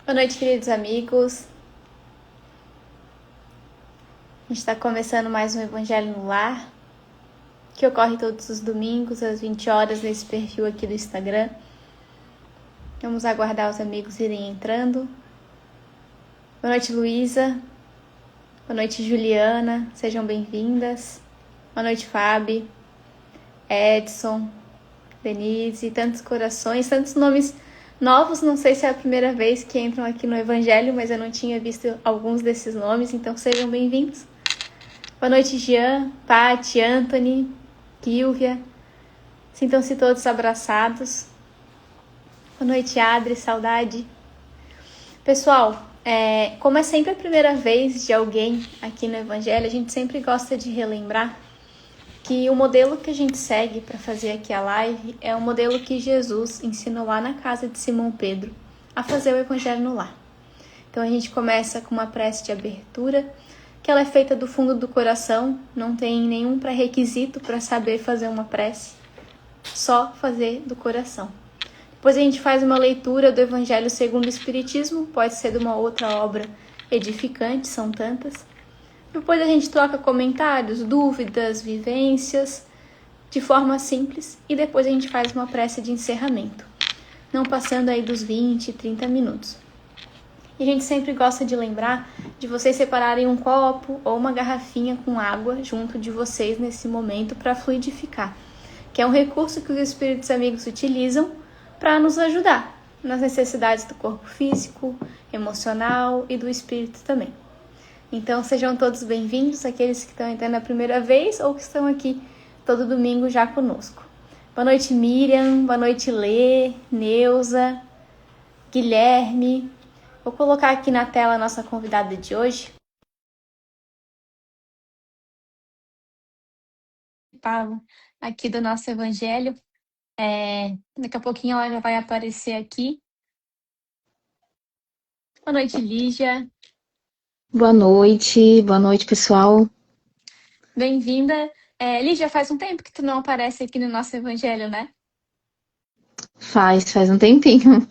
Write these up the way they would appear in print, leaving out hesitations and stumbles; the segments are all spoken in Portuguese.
Boa noite, queridos amigos. A gente está começando mais um Evangelho no Lar, que ocorre todos os domingos, às 20 horas, nesse perfil aqui do Instagram. Vamos aguardar os amigos irem entrando. Boa noite, Luísa. Boa noite, Juliana. Sejam bem-vindas. Boa noite, Fábio, Edson, Denise, tantos corações, tantos nomes novos. Não sei se é a primeira vez que entram aqui no Evangelho, mas eu não tinha visto alguns desses nomes, então sejam bem-vindos. Boa noite, Jean, Paty, Anthony, Kilvia. Sintam-se todos abraçados. Boa noite, Adri, saudade. Pessoal, como é sempre a primeira vez de alguém aqui no Evangelho, a gente sempre gosta de relembrar que o modelo que a gente segue para fazer aqui a live é o modelo que Jesus ensinou lá na casa de Simão Pedro a fazer o Evangelho no lar. Então a gente começa com uma prece de abertura, que ela é feita do fundo do coração, não tem nenhum pré-requisito para saber fazer uma prece, só fazer do coração. Depois a gente faz uma leitura do Evangelho segundo o Espiritismo, pode ser de uma outra obra edificante, são tantas. Depois a gente troca comentários, dúvidas, vivências, de forma simples, e depois a gente faz uma prece de encerramento, não passando aí dos 20, 30 minutos. E a gente sempre gosta de lembrar de vocês separarem um copo ou uma garrafinha com água junto de vocês nesse momento para fluidificar, que é um recurso que os espíritos amigos utilizam para nos ajudar nas necessidades do corpo físico, emocional e do espírito também. Então sejam todos bem-vindos, aqueles que estão entrando a primeira vez ou que estão aqui todo domingo já conosco. Boa noite, Miriam, boa noite, Lê, Neuza, Guilherme. Vou colocar aqui na tela a nossa convidada de hoje. Fala aqui do nosso evangelho. Daqui a pouquinho ela já vai aparecer aqui. Boa noite, Lígia. Boa noite, pessoal. Bem-vinda. Lígia, faz um tempo que tu não aparece aqui no nosso evangelho, né? Faz um tempinho.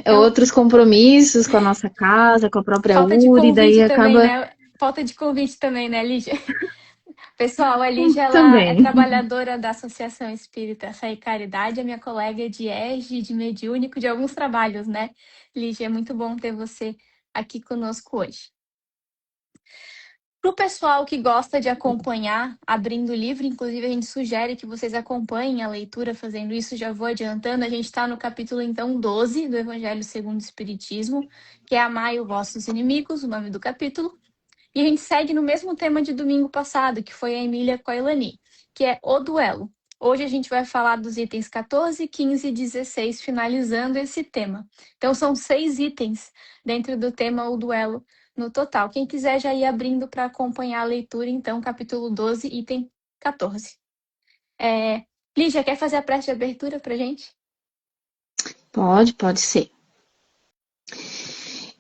Eu, Outros compromissos com a nossa casa, com a própria falta de URI, daí convite também, acaba né? Falta de convite também, né, Lígia? Pessoal, a Lígia, ela é também. trabalhadora da Associação Espírita Fé e Caridade, é minha colega de ESG, de mediúnico, de alguns trabalhos, né? Lígia, é muito bom ter você aqui conosco hoje. Para o pessoal que gosta de acompanhar, abrindo o livro, inclusive a gente sugere que vocês acompanhem a leitura fazendo isso, já vou adiantando, a gente está no capítulo, então, 12 do Evangelho segundo o Espiritismo, que é Amai os vossos inimigos, o nome do capítulo. E a gente segue no mesmo tema de domingo passado, que foi a Emília com a Elani, que é o duelo. Hoje a gente vai falar dos itens 14, 15 e 16, finalizando esse tema. Então são 6 itens dentro do tema o duelo no total. Quem quiser já ir abrindo para acompanhar a leitura, então, capítulo 12, item 14. Lígia, quer fazer a prece de abertura para gente? Pode ser.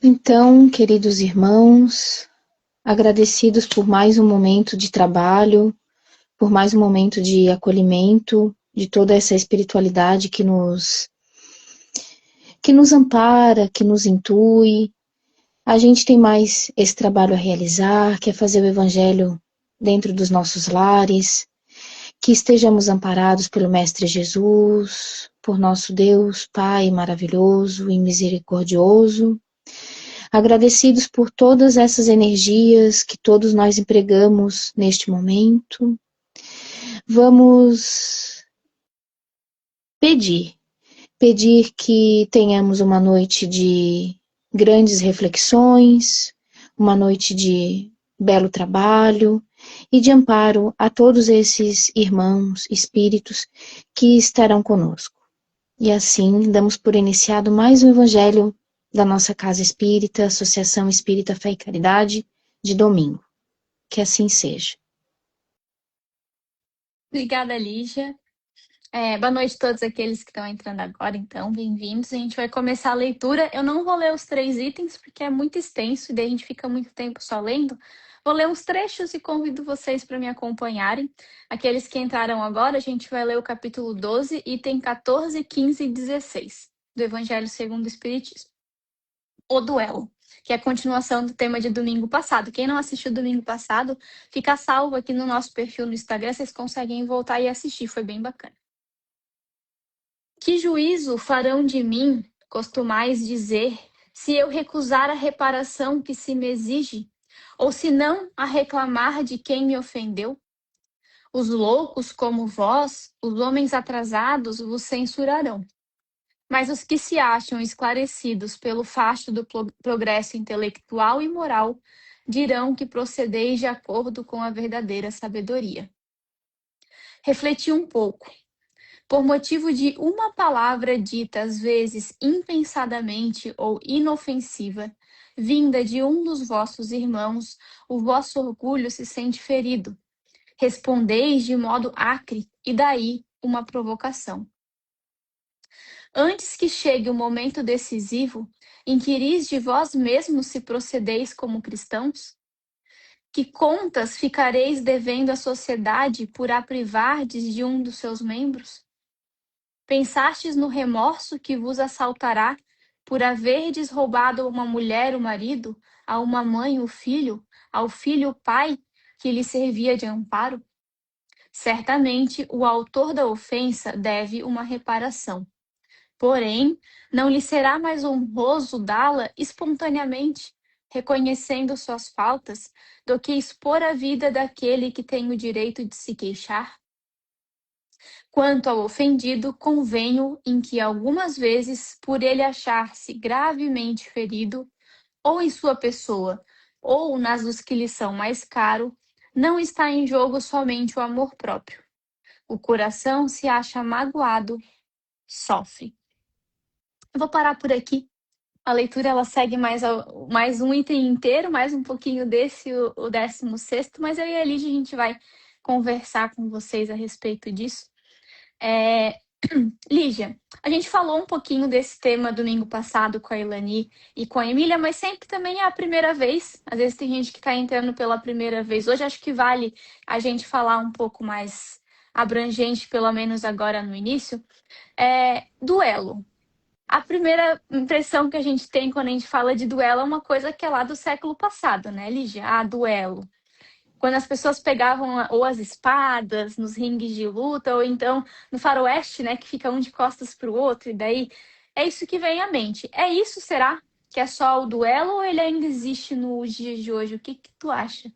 Então, queridos irmãos, agradecidos por mais um momento de trabalho, por mais um momento de acolhimento, de toda essa espiritualidade que nos ampara, que nos intui. A gente tem mais esse trabalho a realizar, que é fazer o evangelho dentro dos nossos lares, que estejamos amparados pelo Mestre Jesus, por nosso Deus, Pai maravilhoso e misericordioso, agradecidos por todas essas energias que todos nós empregamos neste momento. Vamos pedir que tenhamos uma noite de grandes reflexões, uma noite de belo trabalho e de amparo a todos esses irmãos, espíritos que estarão conosco. E assim damos por iniciado mais um evangelho da nossa Casa Espírita, Associação Espírita Fé e Caridade, de domingo. Que assim seja. Obrigada, Lígia. Boa noite a todos aqueles que estão entrando agora, então, bem-vindos. A gente vai começar a leitura. Eu não vou ler os 3 itens, porque é muito extenso e daí a gente fica muito tempo só lendo. Vou ler uns trechos e convido vocês para me acompanharem. Aqueles que entraram agora, a gente vai ler o capítulo 12, item 14, 15 e 16 do Evangelho segundo o Espiritismo. O Duelo, que é a continuação do tema de domingo passado. Quem não assistiu domingo passado, fica salvo aqui no nosso perfil no Instagram, vocês conseguem voltar e assistir, foi bem bacana. Que juízo farão de mim, costumais dizer, se eu recusar a reparação que se me exige, ou se não a reclamar de quem me ofendeu? Os loucos como vós, os homens atrasados, vos censurarão. Mas os que se acham esclarecidos pelo fasto do progresso intelectual e moral dirão que procedeis de acordo com a verdadeira sabedoria. Refleti um pouco. Por motivo de uma palavra dita às vezes impensadamente ou inofensiva, vinda de um dos vossos irmãos, o vosso orgulho se sente ferido. Respondeis de modo acre, e daí uma provocação. Antes que chegue o momento decisivo, inquiris de vós mesmos se procedeis como cristãos? Que contas ficareis devendo à sociedade por a privardes de um dos seus membros? Pensastes no remorso que vos assaltará por haverdes roubado a uma mulher o marido, a uma mãe o filho, ao filho o pai, que lhe servia de amparo? Certamente o autor da ofensa deve uma reparação. Porém, não lhe será mais honroso dá-la espontaneamente, reconhecendo suas faltas, do que expor a vida daquele que tem o direito de se queixar? Quanto ao ofendido, convenho em que algumas vezes, por ele achar-se gravemente ferido, ou em sua pessoa, ou nas dos que lhe são mais caro, não está em jogo somente o amor próprio. O coração se acha magoado, sofre. Eu vou parar por aqui. A leitura ela segue mais um item inteiro, mais um pouquinho desse, o 16º, mas eu e a Lígia a gente vai conversar com vocês a respeito disso. Lígia, a gente falou um pouquinho desse tema domingo passado com a Ilani e com a Emília, mas sempre também é a primeira vez. Às vezes tem gente que está entrando pela primeira vez. Hoje acho que vale a gente falar um pouco mais abrangente, pelo menos agora no início. Duelo. A primeira impressão que a gente tem quando a gente fala de duelo é uma coisa que é lá do século passado, né, Lígia? Duelo. Quando as pessoas pegavam ou as espadas nos ringues de luta, ou então no faroeste, né, que fica um de costas para o outro, e daí é isso que vem à mente. É isso, será? Que é só o duelo ou ele ainda existe nos dias de hoje? O que tu acha?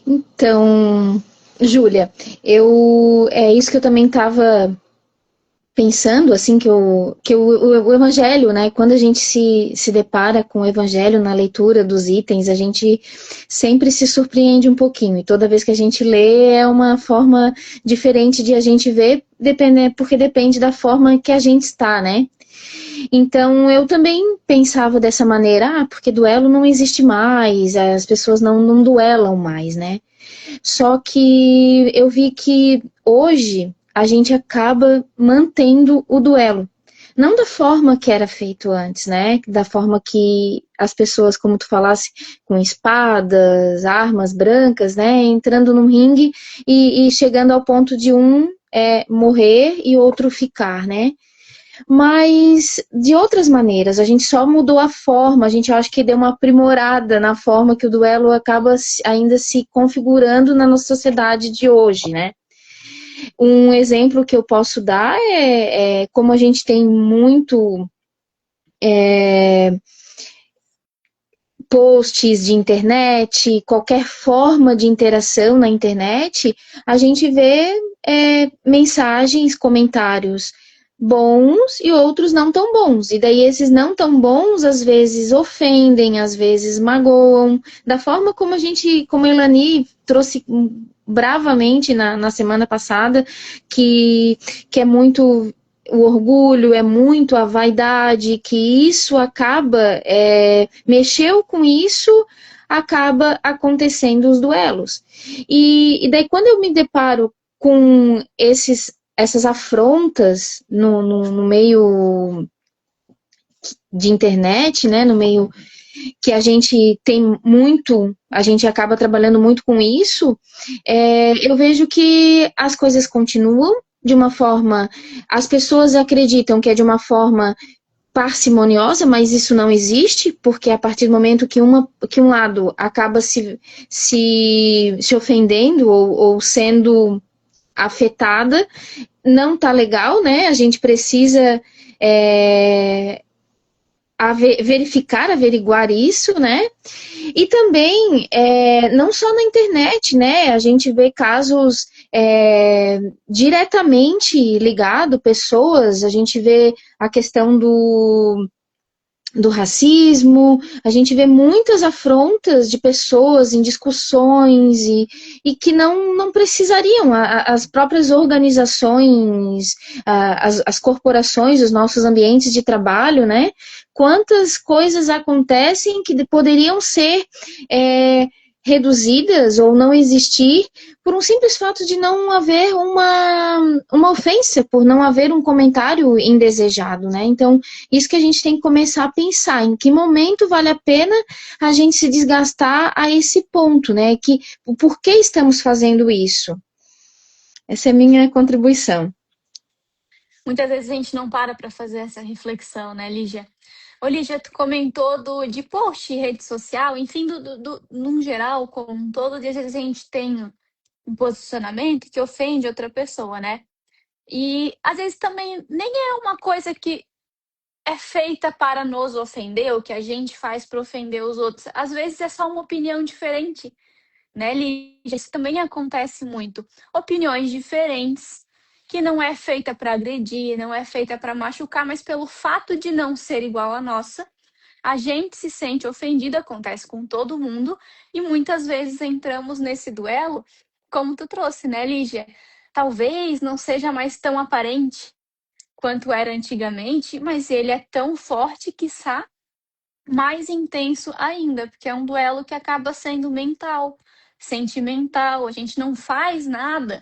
Então, Júlia, é isso que eu também estava pensando, assim, o evangelho, né, quando a gente se depara com o evangelho na leitura dos itens, a gente sempre se surpreende um pouquinho, e toda vez que a gente lê é uma forma diferente de a gente ver, porque depende da forma que a gente está, né. Então, eu também pensava dessa maneira, porque duelo não existe mais, as pessoas não duelam mais, né. Só que eu vi que hoje a gente acaba mantendo o duelo. Não da forma que era feito antes, né? Da forma que as pessoas, como tu falasse, com espadas, armas brancas, né? Entrando no ringue e chegando ao ponto de um morrer e outro ficar, né? Mas de outras maneiras, a gente só mudou a forma, a gente acha que deu uma aprimorada na forma que o duelo acaba ainda se configurando na nossa sociedade de hoje, né? Um exemplo que eu posso dar é como a gente tem muito posts de internet, qualquer forma de interação na internet, a gente vê mensagens, comentários bons e outros não tão bons. E daí esses não tão bons, às vezes ofendem, às vezes magoam. Da forma como como a Ilani trouxe bravamente na semana passada, que é muito o orgulho, é muito a vaidade, que isso acaba, mexeu com isso, acaba acontecendo os duelos. E daí quando eu me deparo com essas afrontas no meio de internet, né, no meio que a gente tem muito, a gente acaba trabalhando muito com isso, eu vejo que as coisas continuam de uma forma, as pessoas acreditam que é de uma forma parcimoniosa, mas isso não existe, porque a partir do momento que um lado acaba se ofendendo ou sendo afetada, não tá legal, né? A gente precisa verificar, averiguar isso, né? E também, não só na internet, né? A gente vê casos diretamente ligado, pessoas, a gente vê a questão do racismo, a gente vê muitas afrontas de pessoas em discussões e que não precisariam, as próprias organizações, as corporações, os nossos ambientes de trabalho, né? Quantas coisas acontecem que poderiam ser reduzidas ou não existir por um simples fato de não haver uma ofensa, por não haver um comentário indesejado, né? Então, isso que a gente tem que começar a pensar, em que momento vale a pena a gente se desgastar a esse ponto, né? Por que estamos fazendo isso? Essa é a minha contribuição. Muitas vezes a gente não para fazer essa reflexão, né, Lígia? Ô, Lígia, tu comentou de post, rede social, enfim, num geral, como um todo, às vezes a gente tem um posicionamento que ofende outra pessoa, né? E às vezes também nem é uma coisa que é feita para nos ofender, o que a gente faz para ofender os outros. Às vezes é só uma opinião diferente, né, Lígia? Isso também acontece muito. Opiniões diferentes, que não é feita para agredir, não é feita para machucar, mas pelo fato de não ser igual à nossa, a gente se sente ofendido, acontece com todo mundo, e muitas vezes entramos nesse duelo, como tu trouxe, né, Lígia? Talvez não seja mais tão aparente quanto era antigamente, mas ele é tão forte, quiçá mais intenso ainda, porque é um duelo que acaba sendo mental, sentimental. A gente não faz nada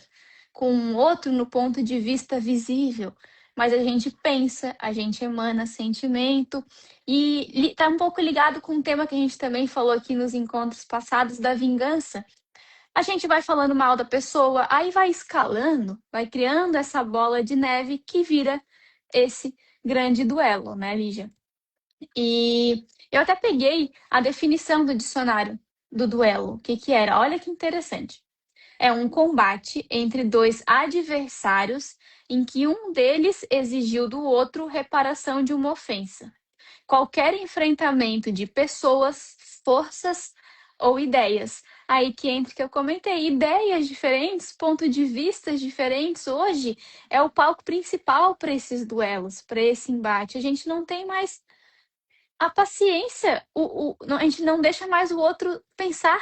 com o outro no ponto de vista visível, mas a gente pensa, a gente emana sentimento e está um pouco ligado com um tema que a gente também falou aqui nos encontros passados da vingança. A gente vai falando mal da pessoa, aí vai escalando, vai criando essa bola de neve que vira esse grande duelo, né, Lígia? E eu até peguei a definição do dicionário do duelo. O que era? Olha que interessante. É um combate entre dois adversários em que um deles exigiu do outro reparação de uma ofensa. Qualquer enfrentamento de pessoas, forças ou ideias. Aí que entra que eu comentei, ideias diferentes, pontos de vista diferentes. Hoje é o palco principal para esses duelos, para esse embate. A gente não tem mais a paciência, a gente não deixa mais o outro pensar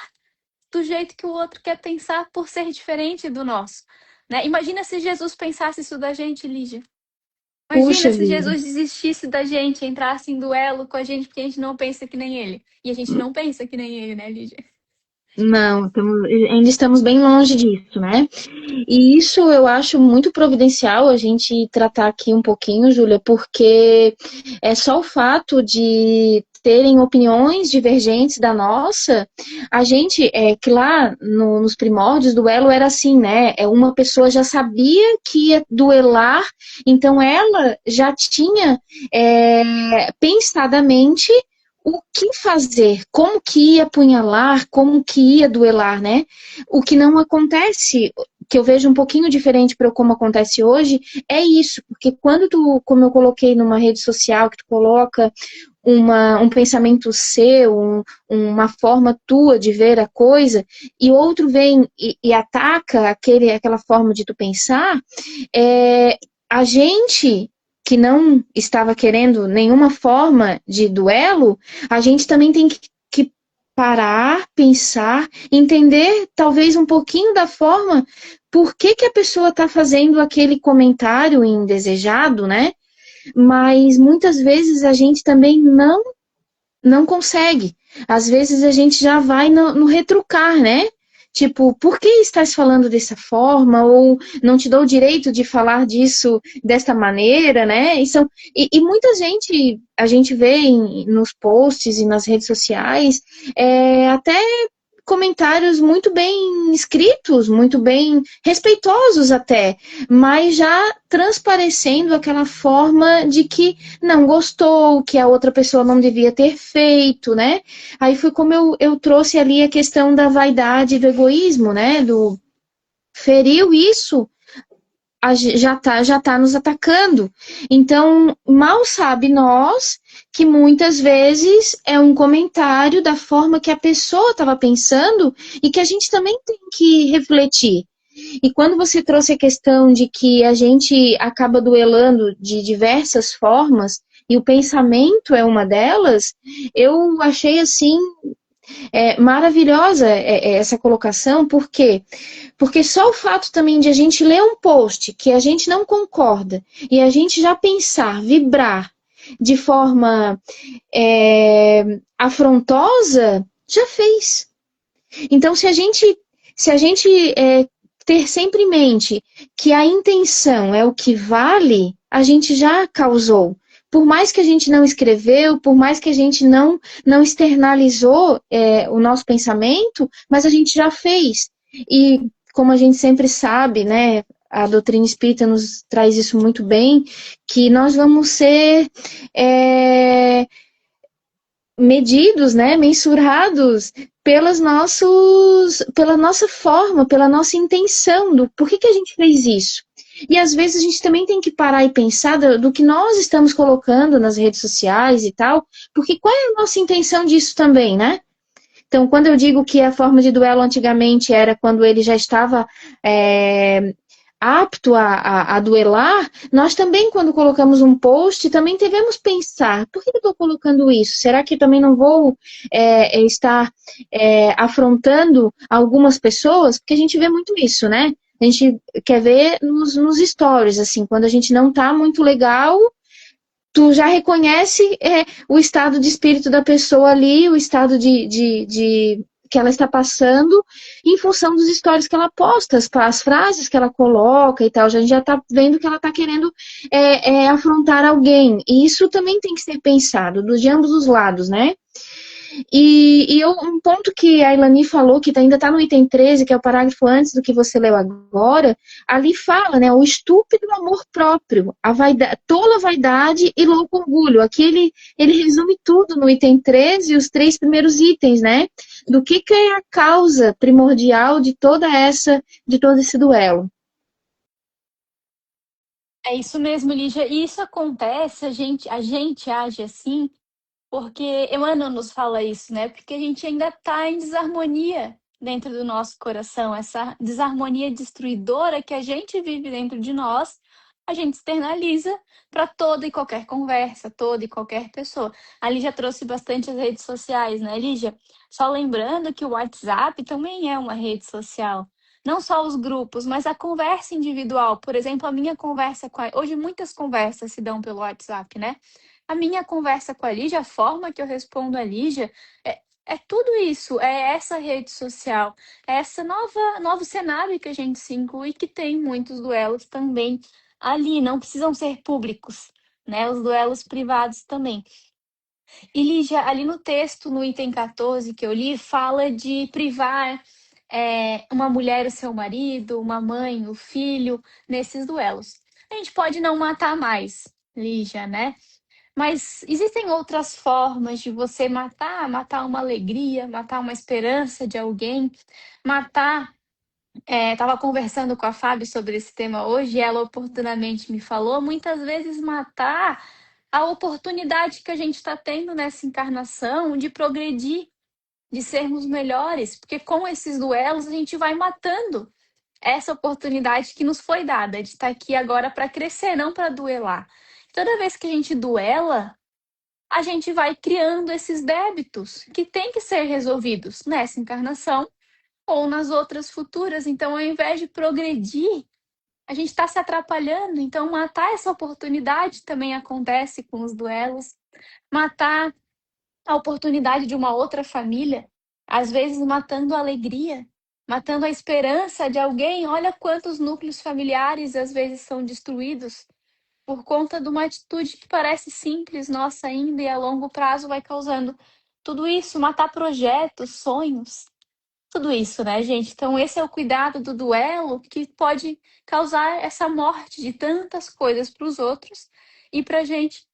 do jeito que o outro quer pensar por ser diferente do nosso. Né? Imagina se Jesus pensasse isso da gente, Lígia. Imagina Puxa se vida. Jesus desistisse da gente, entrasse em duelo com a gente, porque a gente não pensa que nem ele. E a gente não pensa que nem ele, né, Lígia? Não, ainda estamos bem longe disso, né? E isso eu acho muito providencial a gente tratar aqui um pouquinho, Júlia, porque é só o fato de terem opiniões divergentes da nossa, a gente, que lá nos primórdios do duelo era assim, né? Uma pessoa já sabia que ia duelar, então ela já tinha pensadamente o que fazer, como que ia apunhalar, como que ia duelar, né? O que não acontece, que eu vejo um pouquinho diferente para como acontece hoje, é isso, porque quando tu, como eu coloquei numa rede social, que tu coloca um pensamento seu, uma forma tua de ver a coisa, e outro vem e ataca aquela forma de tu pensar, a gente que não estava querendo nenhuma forma de duelo, a gente também tem que parar, pensar, entender talvez um pouquinho da forma por que a pessoa está fazendo aquele comentário indesejado, né? Mas muitas vezes a gente também não consegue. Às vezes a gente já vai no retrucar, né? Tipo, por que estás falando dessa forma? Ou não te dou o direito de falar disso desta maneira, né? E muita gente, a gente vê nos posts e nas redes sociais, até comentários muito bem escritos, muito bem respeitosos até, mas já transparecendo aquela forma de que não gostou, que a outra pessoa não devia ter feito, né? Aí foi como eu trouxe ali a questão da vaidade e do egoísmo, né? Do feriu isso, já tá nos atacando. Então, mal sabe nós que muitas vezes é um comentário da forma que a pessoa estava pensando e que a gente também tem que refletir. E quando você trouxe a questão de que a gente acaba duelando de diversas formas, e o pensamento é uma delas, eu achei assim maravilhosa essa colocação, por quê? Porque só o fato também de a gente ler um post que a gente não concorda e a gente já pensar, vibrar de forma afrontosa, já fez. Então, se a gente ter sempre em mente que a intenção é o que vale, a gente já causou. Por mais que a gente não escreveu, por mais que a gente não externalizou o nosso pensamento, mas a gente já fez. E como a gente sempre sabe, né, a doutrina espírita nos traz isso muito bem, que nós vamos ser medidos, né, mensurados pela nossa forma, pela nossa intenção, do por que a gente fez isso. E às vezes a gente também tem que parar e pensar do que nós estamos colocando nas redes sociais e tal, porque qual é a nossa intenção disso também, né? Então, quando eu digo que a forma de duelo antigamente era quando ele já estava apto a duelar, nós também, quando colocamos um post, também devemos pensar, por que eu estou colocando isso? Será que também não vou estar afrontando algumas pessoas? Porque a gente vê muito isso, né? A gente quer ver nos stories, assim, quando a gente não tá muito legal, tu já reconhece o estado de espírito da pessoa ali, o estado de que ela está passando, em função dos stories que ela posta, as frases que ela coloca e tal. A gente já está vendo que ela está querendo afrontar alguém. E isso também tem que ser pensado, de ambos os lados, né? Um ponto que a Ilani falou, que ainda está no item 13, que é o parágrafo antes do que você leu agora, ali fala, né, o estúpido amor próprio, a vaidade, tola vaidade e louco orgulho. Aqui ele resume tudo no item 13, os três primeiros itens, né, do que é a causa primordial de todo esse duelo. É isso mesmo, Lígia. E isso acontece, a gente age assim, porque Emmanuel nos fala isso, né? Porque a gente ainda está em desarmonia dentro do nosso coração, essa desarmonia destruidora que a gente vive dentro de nós, a gente externaliza para toda e qualquer conversa, toda e qualquer pessoa. A Lígia trouxe bastante as redes sociais, né, Lígia? Só lembrando que o WhatsApp também é uma rede social. Não só os grupos, mas a conversa individual. Por exemplo, a minha conversa com a... Hoje muitas conversas se dão pelo WhatsApp, né? A minha conversa com a Lígia, a forma que eu respondo a Lígia, é tudo isso, é essa rede social, é essa novo cenário que a gente se inclui, que tem muitos duelos também ali, não precisam ser públicos, né? Os duelos privados também. E Lígia, ali no texto, no item 14 que eu li, fala de privar uma mulher o seu marido, uma mãe, o filho, nesses duelos. A gente pode não matar mais, Lígia, né? Mas existem outras formas de você matar uma alegria, matar uma esperança de alguém, matar. Estava conversando com a Fábio sobre esse tema hoje e ela oportunamente me falou, muitas vezes matar a oportunidade que a gente está tendo nessa encarnação de progredir, de sermos melhores, porque com esses duelos a gente vai matando essa oportunidade que nos foi dada de estar aqui agora para crescer, não para duelar. Toda vez que a gente duela, a gente vai criando esses débitos que têm que ser resolvidos nessa encarnação ou nas outras futuras. Então, ao invés de progredir, a gente está se atrapalhando. Então, matar essa oportunidade também acontece com os duelos. Matar a oportunidade de uma outra família, às vezes matando a alegria, matando a esperança de alguém. Olha quantos núcleos familiares às vezes são destruídos por conta de uma atitude que parece simples nossa ainda e a longo prazo vai causando tudo isso, matar projetos, sonhos. tudo isso, né, gente? Então, esse é o cuidado do duelo que pode causar essa morte de tantas coisas para os outros e para a gente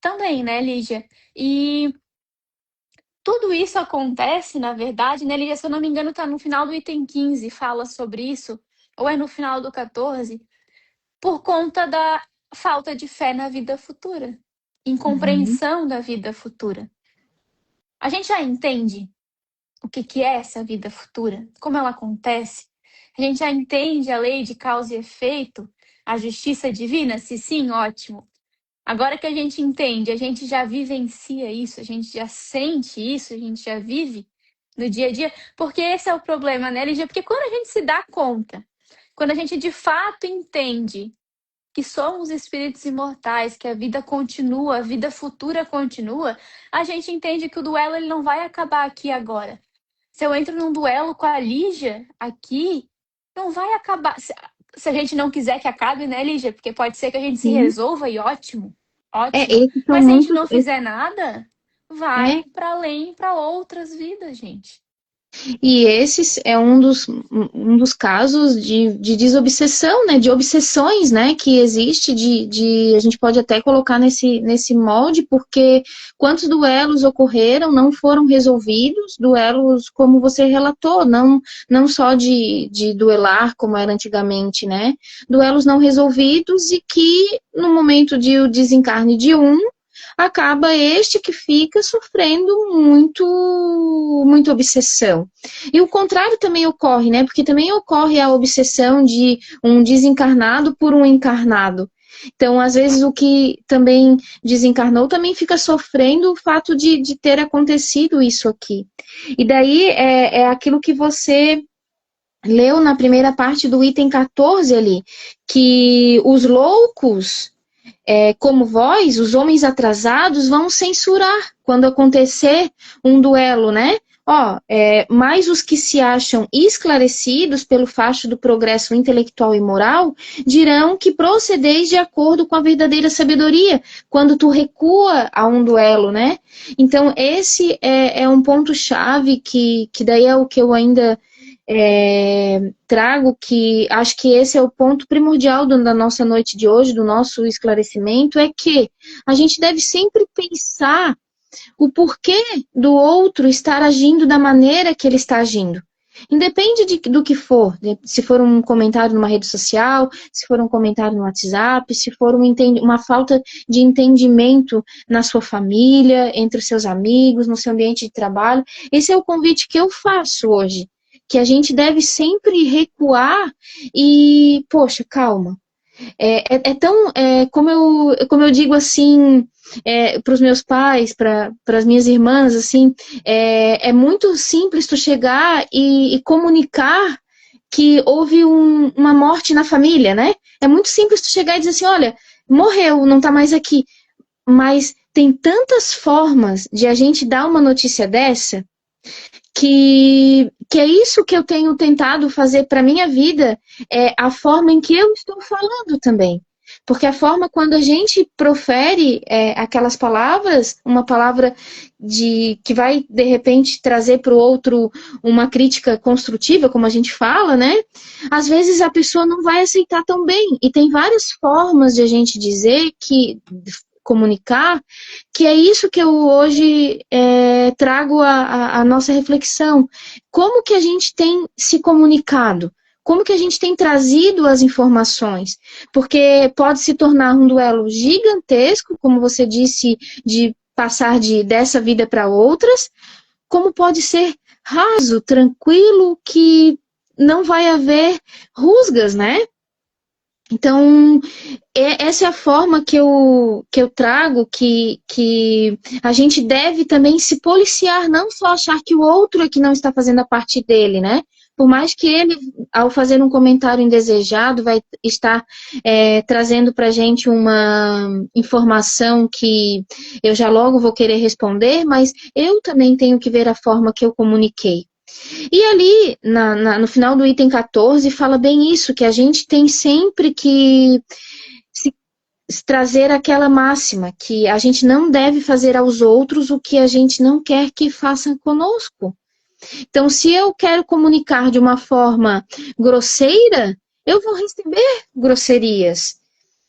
também, né, Lígia? E tudo isso acontece, na verdade, né, Lígia? Se eu não me engano, tá no final do item 15, fala sobre isso, ou é no final do 14, por conta da falta de fé na vida futura, Uhum. incompreensão da vida futura. A gente já entende o que é essa vida futura, como ela acontece? A gente já entende a lei de causa e efeito, a justiça divina? Se sim, ótimo. Agora que a gente entende, a gente já vivencia isso, a gente já sente isso, a gente já vive no dia a dia, porque esse é o problema, né, Lígia? Porque quando a gente se dá conta, quando a gente de fato entende que somos espíritos imortais, que a vida continua, a vida futura continua, a gente entende que o duelo ele não vai acabar aqui agora. Se eu entro num duelo com a Lígia aqui, não vai acabar. Se a gente não quiser que acabe, né, Lígia? Porque pode ser que a gente se Sim. resolva e ótimo, É, ótimo. esses são Mas se a gente muitos. não fizer nada, É, vai para além, para outras vidas, gente. e esse é um dos casos de desobsessão, né? De obsessões, né? Que existe a gente pode até colocar nesse molde, porque quantos duelos ocorreram, não foram resolvidos, duelos como você relatou, não só de duelar como era antigamente, né? Duelos não resolvidos e que no momento de o desencarne de um, acaba este que fica sofrendo muita obsessão. E o contrário também ocorre, né? Porque também ocorre a obsessão de um desencarnado por um encarnado. Então, às vezes, o que também desencarnou também fica sofrendo o fato de ter acontecido isso aqui. E daí é aquilo que você leu na primeira parte do item 14 ali, que os loucos como vós, os homens atrasados, vão censurar quando acontecer um duelo, né? Mas os que se acham esclarecidos pelo fato do progresso intelectual e moral dirão que procedeis de acordo com a verdadeira sabedoria, quando tu recua a um duelo, né? Então, esse é um ponto-chave que daí é o que eu ainda trago, que acho que esse é o ponto primordial da nossa noite de hoje, do nosso esclarecimento, é que a gente deve sempre pensar o porquê do outro estar agindo da maneira que ele está agindo. Independe do que for, se for um comentário numa rede social, se for um comentário no WhatsApp, se for uma falta de entendimento na sua família, entre os seus amigos, no seu ambiente de trabalho. Esse é o convite que eu faço hoje, que a gente deve sempre recuar e, poxa, calma. Como eu digo assim, para os meus pais, para as minhas irmãs, assim, é muito simples tu chegar e comunicar que houve uma morte na família, né? É muito simples tu chegar e dizer assim, olha, morreu, não tá mais aqui. Mas tem tantas formas de a gente dar uma notícia dessa que é isso que eu tenho tentado fazer para minha vida, é a forma em que eu estou falando também. Porque a forma quando a gente profere aquelas palavras, uma palavra que vai, de repente, trazer para o outro uma crítica construtiva, como a gente fala, né? Às vezes a pessoa não vai aceitar tão bem. E tem várias formas de a gente dizer comunicar, que é isso que eu hoje trago a nossa reflexão. Como que a gente tem se comunicado? Como que a gente tem trazido as informações? Porque pode se tornar um duelo gigantesco, como você disse, de passar dessa vida para outras, como pode ser raso, tranquilo, que não vai haver rusgas, né? Então, essa é a forma que eu trago, que a gente deve também se policiar, não só achar que o outro é que não está fazendo a parte dele, né? Por mais que ele, ao fazer um comentário indesejado, vai estar trazendo para a gente uma informação que eu já logo vou querer responder, mas eu também tenho que ver a forma que eu comuniquei. E ali, no final do item 14, fala bem isso, que a gente tem sempre que trazer aquela máxima, que a gente não deve fazer aos outros o que a gente não quer que façam conosco. Então, se eu quero comunicar de uma forma grosseira, eu vou receber grosserias,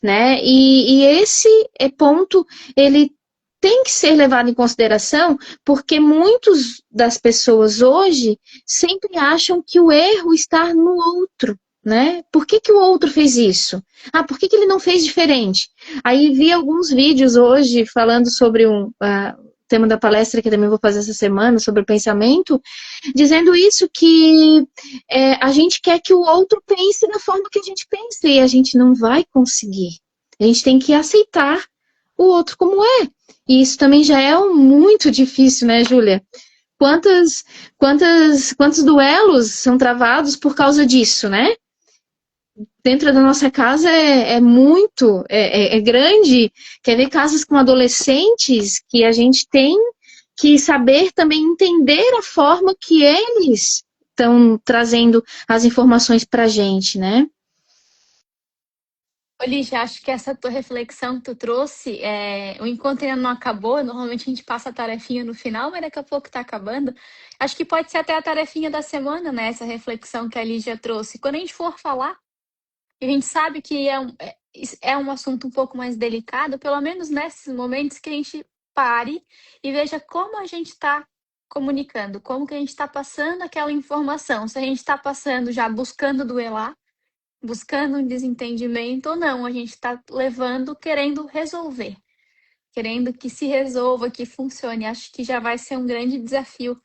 né? E esse ponto, ele tem que ser levado em consideração, porque muitas das pessoas hoje sempre acham que o erro está no outro, né? Por que que o outro fez isso? Ah, por que que ele não fez diferente? Aí vi alguns vídeos hoje falando sobre um tema da palestra que também vou fazer essa semana, sobre o pensamento, dizendo isso, que a gente quer que o outro pense da forma que a gente pensa, e a gente não vai conseguir. A gente tem que aceitar o outro como é. E isso também já é muito difícil, né, Júlia? Quantos duelos são travados por causa disso, né? Dentro da nossa casa é grande. Quer ver casos com adolescentes que a gente tem que saber também entender a forma que eles estão trazendo as informações para a gente, né? Lígia, acho que essa tua reflexão que tu trouxe, o encontro ainda não acabou, normalmente a gente passa a tarefinha no final, mas daqui a pouco tá acabando. Acho que pode ser até a tarefinha da semana, né? Essa reflexão que a Lígia trouxe. Quando a gente for falar, a gente sabe que é um assunto um pouco mais delicado, pelo menos nesses momentos que a gente pare e veja como a gente está comunicando, como que a gente está passando aquela informação. Se a gente está passando já buscando duelar, buscando um desentendimento ou não, a gente está levando, querendo resolver, querendo que se resolva, que funcione. Acho que já vai ser um grande desafio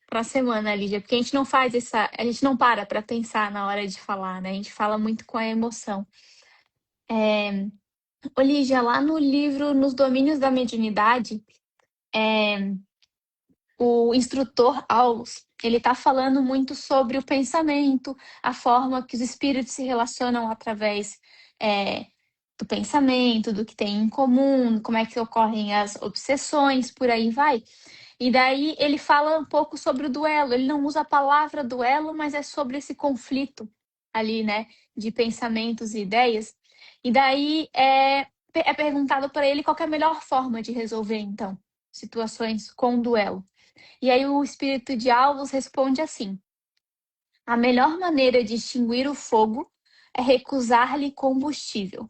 para a semana, Lídia, porque a gente não a gente não para pensar na hora de falar, né? A gente fala muito com a emoção. Ô, Lígia, lá no livro Nos Domínios da Mediunidade, o instrutor Aulus, ele está falando muito sobre o pensamento, a forma que os espíritos se relacionam através do pensamento, do que tem em comum, como é que ocorrem as obsessões, por aí vai. E daí ele fala um pouco sobre o duelo. Ele não usa a palavra duelo, mas é sobre esse conflito ali, né, de pensamentos e ideias. E daí é perguntado para ele qual é a melhor forma de resolver, então, situações com duelo. E aí o espírito de Alvos responde assim: a melhor maneira de extinguir o fogo é recusar-lhe combustível.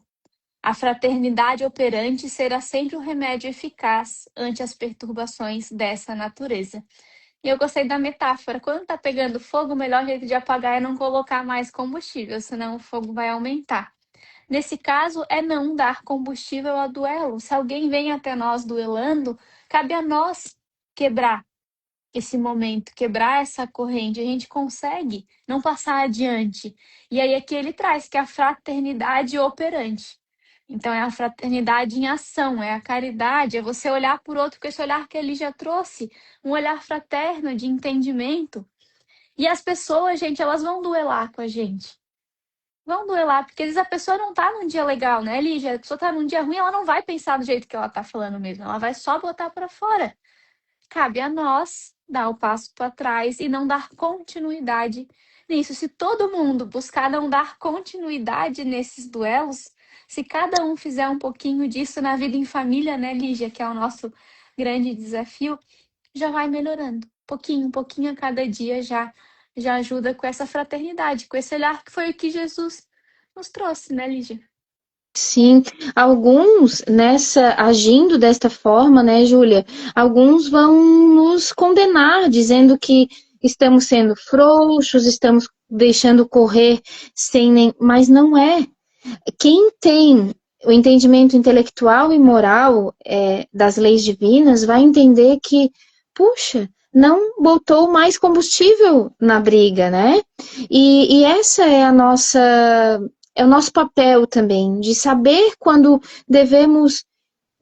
A fraternidade operante será sempre um remédio eficaz ante as perturbações dessa natureza. E eu gostei da metáfora. Quando está pegando fogo, o melhor jeito de apagar é não colocar mais combustível, senão o fogo vai aumentar. Nesse caso, é não dar combustível ao duelo. Se alguém vem até nós duelando, cabe a nós quebrar esse momento, quebrar essa corrente. A gente consegue não passar adiante. E aí aqui ele traz que é a fraternidade operante. Então é a fraternidade em ação, é a caridade, é você olhar por outro com esse olhar que ele já trouxe, um olhar fraterno de entendimento. E as pessoas, gente, elas vão duelar com a gente. Vão duelar, porque às vezes a pessoa não tá num dia legal, né, Lígia? A pessoa tá num dia ruim, ela não vai pensar do jeito que ela tá falando mesmo, ela vai só botar para fora. Cabe a nós dar o passo para trás e não dar continuidade nisso. Se todo mundo buscar não dar continuidade nesses duelos, se cada um fizer um pouquinho disso na vida em família, né, Lígia, que é o nosso grande desafio, já vai melhorando. Um pouquinho a cada dia já ajuda com essa fraternidade, com esse olhar que foi o que Jesus nos trouxe, né, Lígia? Sim, alguns agindo desta forma, né, Júlia? Alguns vão nos condenar, dizendo que estamos sendo frouxos, estamos deixando correr sem nem. Mas não é. Quem tem o entendimento intelectual e moral das leis divinas vai entender que, puxa, não botou mais combustível na briga, né? E essa é o nosso papel também, de saber quando devemos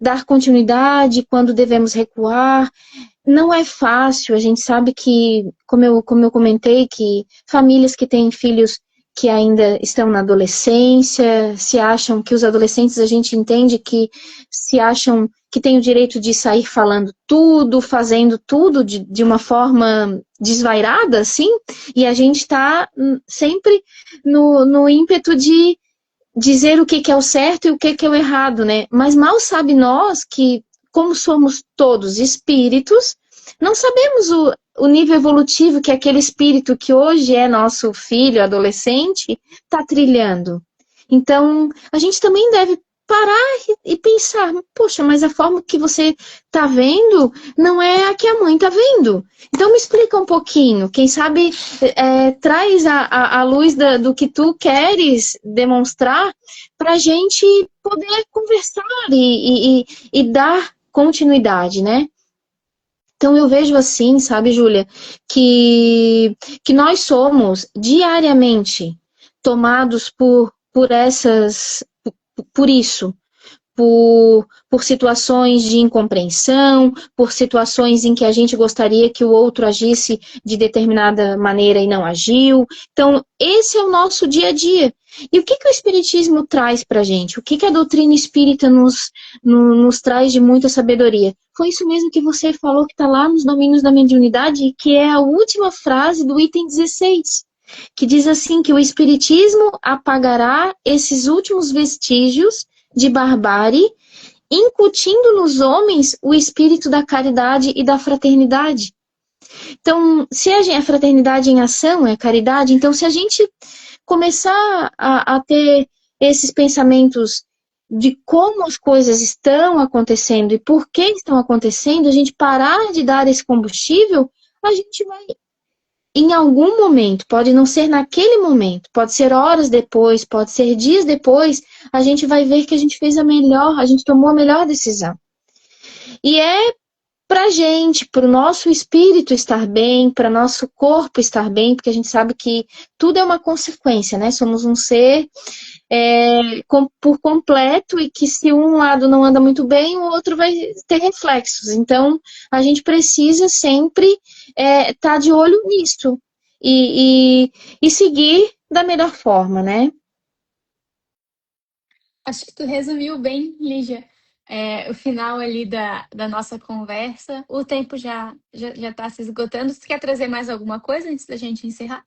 dar continuidade, quando devemos recuar. Não é fácil, a gente sabe que, como eu comentei, que famílias que têm filhos que ainda estão na adolescência, se acham que os adolescentes, a gente entende que se acham que têm o direito de sair falando tudo, fazendo tudo de uma forma desvairada, assim, e a gente está sempre no ímpeto de dizer o que é o certo e o que é o errado, né? Mas mal sabe nós que, como somos todos espíritos, não sabemos o nível evolutivo que aquele espírito que hoje é nosso filho, adolescente, está trilhando. Então, a gente também deve parar e pensar, poxa, mas a forma que você está vendo não é a que a mãe está vendo. Então, me explica um pouquinho. Quem sabe traz a luz do que tu queres demonstrar para a gente poder conversar e dar continuidade, né? Então eu vejo assim, sabe, Júlia, que nós somos diariamente tomados por isso, por situações de incompreensão, por situações em que a gente gostaria que o outro agisse de determinada maneira e não agiu. Então, esse é o nosso dia a dia. E o que o Espiritismo traz para a gente? O que a doutrina espírita nos traz de muita sabedoria? Foi isso mesmo que você falou que está lá nos domínios da mediunidade, que é a última frase do item 16, que diz assim, que o Espiritismo apagará esses últimos vestígios de barbárie, incutindo nos homens o espírito da caridade e da fraternidade. Então, se a fraternidade em ação é caridade, então se a gente começar a ter esses pensamentos de como as coisas estão acontecendo e por que estão acontecendo, a gente parar de dar esse combustível, a gente vai em algum momento, pode não ser naquele momento, pode ser horas depois, pode ser dias depois, a gente vai ver que a gente fez a gente tomou a melhor decisão. E é para a gente, para o nosso espírito estar bem, para nosso corpo estar bem, porque a gente sabe que tudo é uma consequência, né? Somos um ser por completo e que se um lado não anda muito bem, o outro vai ter reflexos. Então, a gente precisa sempre estar de olho nisso e seguir da melhor forma, né? Acho que tu resumiu bem, Lígia, o final ali da nossa conversa. O tempo já tá se esgotando. Você quer trazer mais alguma coisa antes da gente encerrar?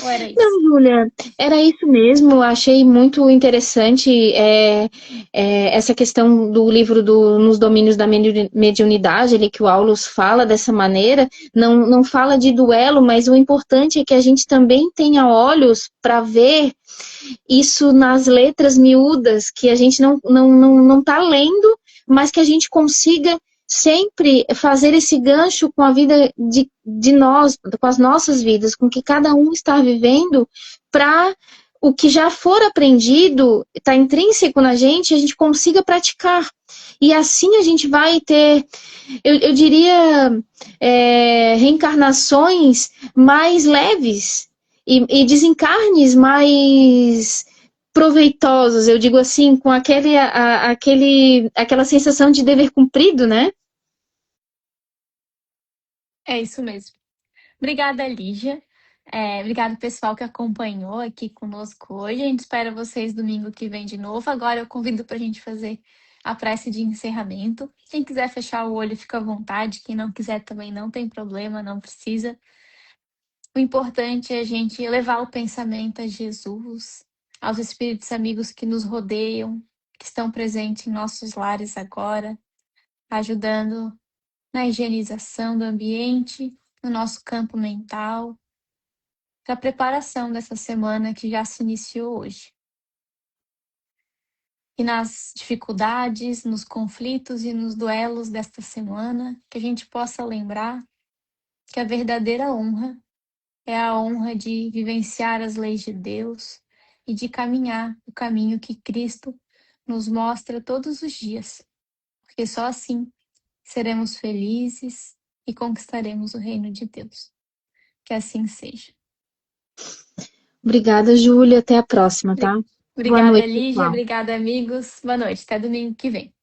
Ou era isso? Não, Júlia, era isso mesmo. Achei muito interessante essa questão do livro Nos Domínios da Mediunidade, ali, que o Aulus fala dessa maneira. Não fala de duelo, mas o importante é que a gente também tenha olhos para ver isso nas letras miúdas, que a gente não está lendo, mas que a gente consiga sempre fazer esse gancho com a vida de nós, com as nossas vidas, com o que cada um está vivendo, para o que já for aprendido, está intrínseco na gente, a gente consiga praticar. E assim a gente vai ter, eu diria, reencarnações mais leves e desencarnes mais proveitosos, eu digo assim, com aquela sensação de dever cumprido, né? É isso mesmo. Obrigada, Lígia. Obrigado, pessoal, que acompanhou aqui conosco hoje. A gente espera vocês domingo que vem de novo. Agora eu convido para a gente fazer a prece de encerramento. Quem quiser fechar o olho, fica à vontade. Quem não quiser também não tem problema, não precisa. O importante é a gente levar o pensamento a Jesus, aos espíritos amigos que nos rodeiam, que estão presentes em nossos lares agora, ajudando na higienização do ambiente, no nosso campo mental, para a preparação dessa semana que já se iniciou hoje. E nas dificuldades, nos conflitos e nos duelos desta semana, que a gente possa lembrar que a verdadeira honra é a honra de vivenciar as leis de Deus e de caminhar o caminho que Cristo nos mostra todos os dias, porque só assim seremos felizes e conquistaremos o reino de Deus. Que assim seja. Obrigada, Júlia. Até a próxima, tá? Boa Obrigada, noite, Lígia. pessoal. Obrigada, amigos. Boa noite. Até domingo que vem.